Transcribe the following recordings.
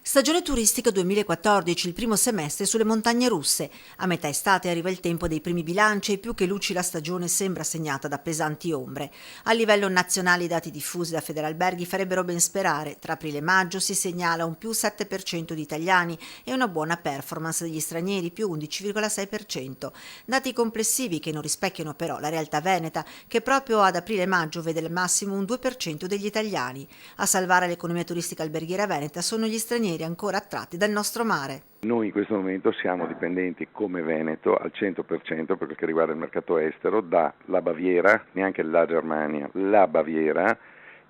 Stagione turistica 2014, il primo semestre sulle montagne russe. A metà estate arriva il tempo dei primi bilanci e più che luci la stagione sembra segnata da pesanti ombre. A livello nazionale i dati diffusi da Federalberghi farebbero ben sperare. Tra aprile e maggio si segnala un più 7% di italiani e una buona performance degli stranieri, più 11,6%. Dati complessivi che non rispecchiano però la realtà veneta, che proprio ad aprile e maggio vede al massimo un 2% degli italiani. A salvare l'economia turistica alberghiera veneta sono gli stranieri ancora attratti dal nostro mare. Noi in questo momento siamo dipendenti come Veneto al 100% per quel che riguarda il mercato estero dalla Baviera, neanche la Germania, la Baviera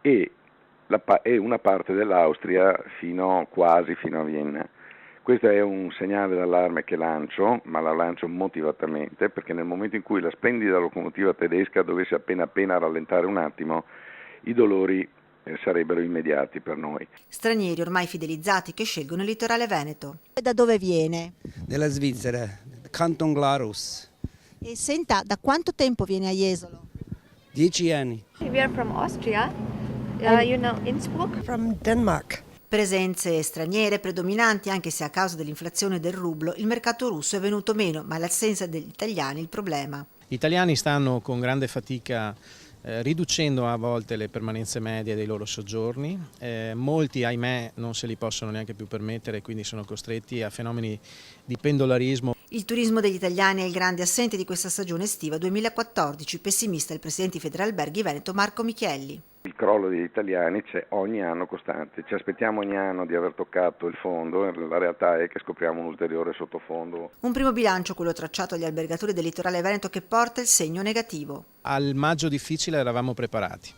e una parte dell'Austria quasi fino a Vienna. Questo è un segnale d'allarme che lancio, ma la lancio motivatamente, perché nel momento in cui la splendida locomotiva tedesca dovesse appena rallentare un attimo, i dolori sarebbero immediati per noi. Stranieri ormai fidelizzati che scelgono il litorale veneto. Da dove viene? Della Svizzera, Canton Glarus. E senta, da quanto tempo viene a Jesolo? 10 anni. We are from Austria, Innsbruck. From Denmark. Presenze straniere predominanti, anche se a causa dell'inflazione del rublo il mercato russo è venuto meno, ma l'assenza degli italiani è il problema. Gli italiani stanno con grande fatica riducendo a volte le permanenze medie dei loro soggiorni, molti ahimè non se li possono neanche più permettere, quindi sono costretti a fenomeni di pendolarismo. Il turismo degli italiani è il grande assente di questa stagione estiva 2014, pessimista il presidente di Federalberghi Veneto Marco Michielli. Il crollo degli italiani c'è ogni anno costante, ci aspettiamo ogni anno di aver toccato il fondo, la realtà è che scopriamo un ulteriore sottofondo. Un primo bilancio, quello tracciato agli albergatori del litorale veneto, che porta il segno negativo. Al maggio difficile eravamo preparati,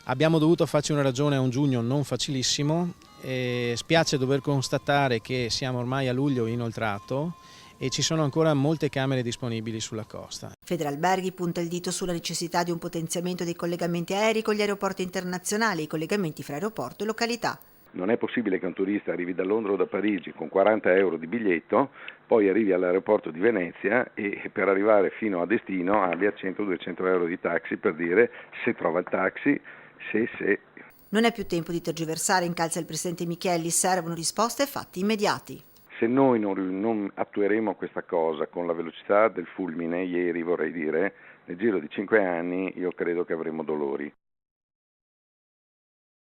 abbiamo dovuto farci una ragione a un giugno non facilissimo e spiace dover constatare che siamo ormai a luglio inoltrato e ci sono ancora molte camere disponibili sulla costa. Federalberghi punta il dito sulla necessità di un potenziamento dei collegamenti aerei con gli aeroporti internazionali e i collegamenti fra aeroporto e località. Non è possibile che un turista arrivi da Londra o da Parigi con 40 euro di biglietto, poi arrivi all'aeroporto di Venezia e per arrivare fino a destino abbia 100-200 euro di taxi, per dire se trova il taxi, se. Non è più tempo di tergiversare, incalza il presidente Michielli, servono risposte e fatti immediati. Se noi non attueremo questa cosa con la velocità del fulmine, ieri vorrei dire, nel giro di 5 anni io credo che avremo dolori.